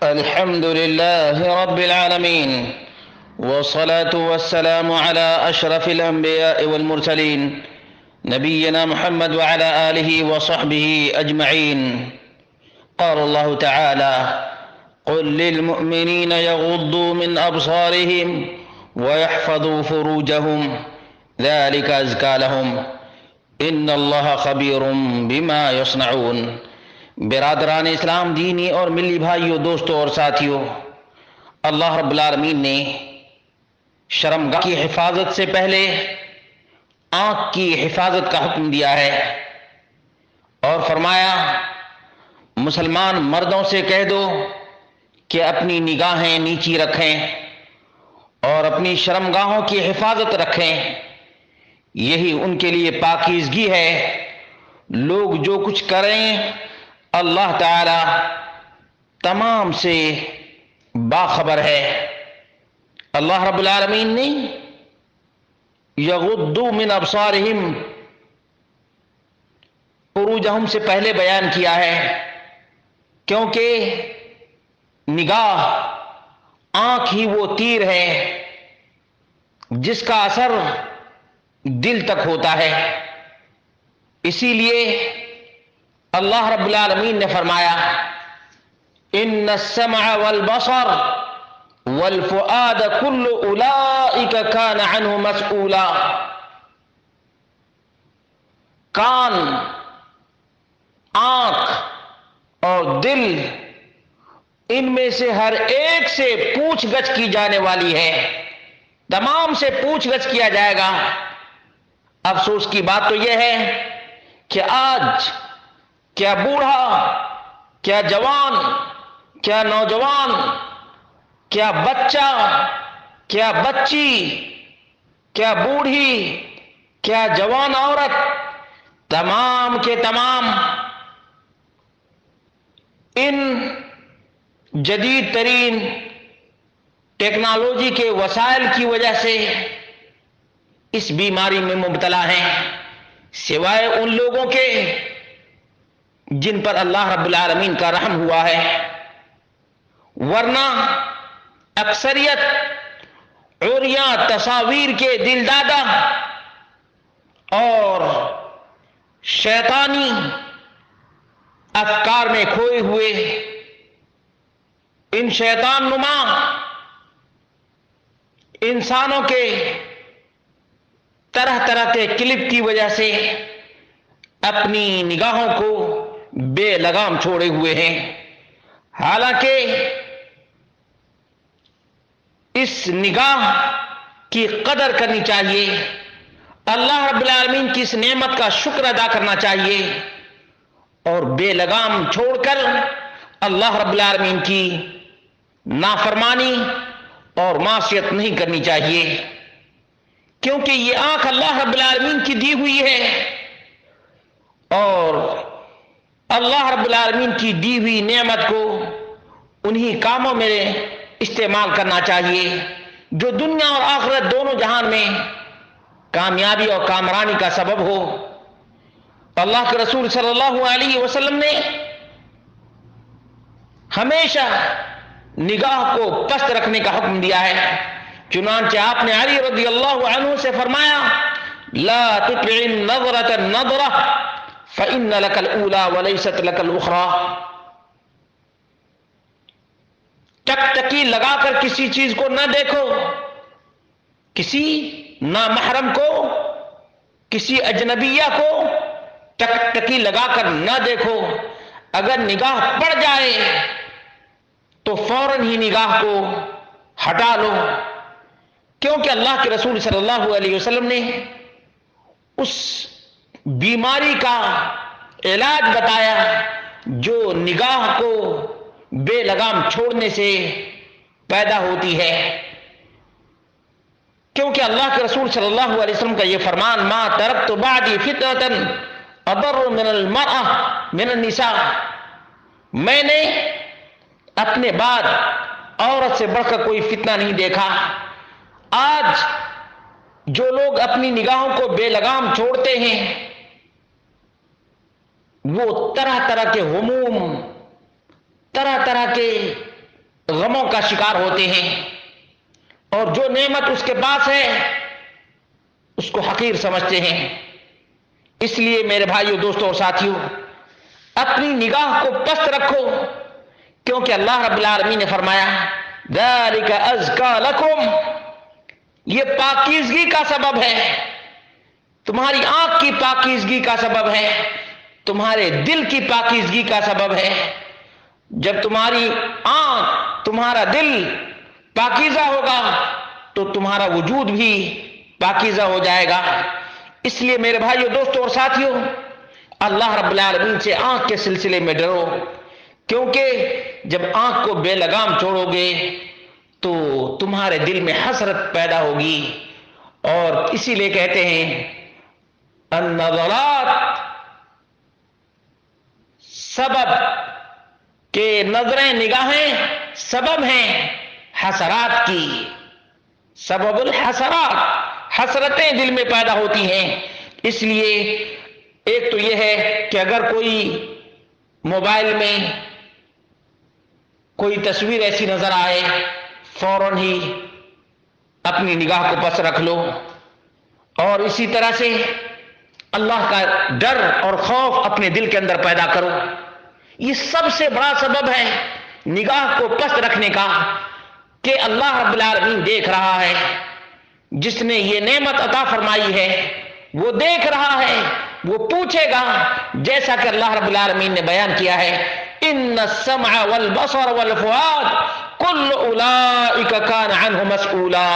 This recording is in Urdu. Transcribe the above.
الحمد لله رب العالمين، والصلاة والسلام على أشرف الأنبياء والمرسلين نبينا محمد وعلى آله وصحبه أجمعين. قال الله تعالى: قل للمؤمنين يغضوا من أبصارهم ويحفظوا فروجهم ذلك أزكى لهم إن الله خبير بما يصنعون. برادران اسلام، دینی اور ملی بھائیوں، دوستوں اور ساتھیوں، اللہ رب العالمین نے شرمگاہ کی حفاظت سے پہلے آنکھ کی حفاظت کا حکم دیا ہے اور فرمایا مسلمان مردوں سے کہہ دو کہ اپنی نگاہیں نیچی رکھیں اور اپنی شرمگاہوں کی حفاظت رکھیں، یہی ان کے لیے پاکیزگی ہے. لوگ جو کچھ کریں اللہ تعالی تمام سے باخبر ہے. اللہ رب العالمین نے یغضوا من ابصارہم فروجہم سے پہلے بیان کیا ہے، کیونکہ نگاہ آنکھ ہی وہ تیر ہے جس کا اثر دل تک ہوتا ہے. اسی لیے اللہ رب العالمین نے فرمایا ان السمع والبصر والفؤاد كل اولئک کان عنہ مسئولا. کان، آنکھ اور دل، ان میں سے ہر ایک سے پوچھ گچھ کی جانے والی ہے، تمام سے پوچھ گچھ کیا جائے گا. افسوس کی بات تو یہ ہے کہ آج کیا بوڑھا، کیا جوان، کیا نوجوان، کیا بچہ، کیا بچی، کیا بوڑھی، کیا جوان عورت، تمام کے تمام ان جدید ترین ٹیکنالوجی کے وسائل کی وجہ سے اس بیماری میں مبتلا ہیں، سوائے ان لوگوں کے جن پر اللہ رب العالمین کا رحم ہوا ہے. ورنہ اکثریت عریاں تصاویر کے دل دادا اور شیطانی افکار میں کھوئے ہوئے ان شیطان نما انسانوں کے طرح طرح کے کلپ کی وجہ سے اپنی نگاہوں کو بے لگام چھوڑے ہوئے ہیں. حالانکہ اس نگاہ کی قدر کرنی چاہیے، اللہ رب العالمین کی اس نعمت کا شکر ادا کرنا چاہیے اور بے لگام چھوڑ کر اللہ رب العالمین کی نافرمانی اور معصیت نہیں کرنی چاہیے، کیونکہ یہ آنکھ اللہ رب العالمین کی دی ہوئی ہے اور اللہ رب العالمین کی دی ہوئی نعمت کو انہی کاموں میں استعمال کرنا چاہیے جو دنیا اور آخرت دونوں جہان میں کامیابی اور کامرانی کا سبب ہو. اللہ کے رسول صلی اللہ علیہ وسلم نے ہمیشہ نگاہ کو پست رکھنے کا حکم دیا ہے. چنانچہ آپ نے علی رضی اللہ عنہ سے فرمایا لا تطع النظرة النظرة فإن لك الأولى وليست لك الأخرى. ٹک ٹکی لگا کر کسی چیز کو نہ دیکھو، کسی نامحرم کو، کسی اجنبیہ کو ٹک ٹکی لگا کر نہ دیکھو. اگر نگاہ پڑ جائے تو فوراً ہی نگاہ کو ہٹا لو، کیونکہ اللہ کے رسول صلی اللہ علیہ وسلم نے اس بیماری کا علاج بتایا جو نگاہ کو بے لگام چھوڑنے سے پیدا ہوتی ہے. کیونکہ اللہ کے رسول صلی اللہ علیہ وسلم کا یہ فرمان ما ترکت بعدی فتنة اضر من المرأة من النساء، میں نے اپنے بعد عورت سے بڑھ کر کوئی فتنہ نہیں دیکھا. آج جو لوگ اپنی نگاہوں کو بے لگام چھوڑتے ہیں وہ طرح طرح کے ہموم، طرح طرح کے غموں کا شکار ہوتے ہیں اور جو نعمت اس کے پاس ہے اس کو حقیر سمجھتے ہیں۔ اس لیے میرے بھائیوں، دوستوں اور ساتھیوں، اپنی نگاہ کو پست رکھو، کیونکہ اللہ رب العالمین نے فرمایا ذالک ازکا لکم، یہ پاکیزگی کا سبب ہے، تمہاری آنکھ کی پاکیزگی کا سبب ہے، تمہارے دل کی پاکیزگی کا سبب ہے۔ جب تمہاری آنکھ، تمہارا دل پاکیزہ ہوگا تو تمہارا وجود بھی پاکیزہ ہو جائے گا۔ اس لیے میرے بھائیوں، دوستوں اور ساتھیوں، اللہ رب العالمین سے آنکھ کے سلسلے میں ڈرو، کیونکہ جب آنکھ کو بے لگام چھوڑو گے تو تمہارے دل میں حسرت پیدا ہوگی، اور اسی لیے کہتے ہیں النظرات سبب کہ نظریں، نگاہیں سبب ہیں حسرات کی، سبب الحسرات، حسرتیں دل میں پیدا ہوتی ہیں۔ اس لیے ایک تو یہ ہے کہ اگر کوئی موبائل میں کوئی تصویر ایسی نظر آئے، فوراً ہی اپنی نگاہ کو پس رکھ لو، اور اسی طرح سے اللہ کا ڈر اور خوف اپنے دل کے اندر پیدا کرو۔ یہ سب سے بڑا سبب ہے نگاہ کو پست رکھنے کا، کہ اللہ رب العالمین دیکھ رہا ہے، جس نے یہ نعمت عطا فرمائی ہے وہ دیکھ رہا ہے، وہ پوچھے گا، جیسا کہ اللہ رب العالمین نے بیان کیا ہے ان السمع والبصر والفؤاد کل اولئک کان عنہ مسئولا۔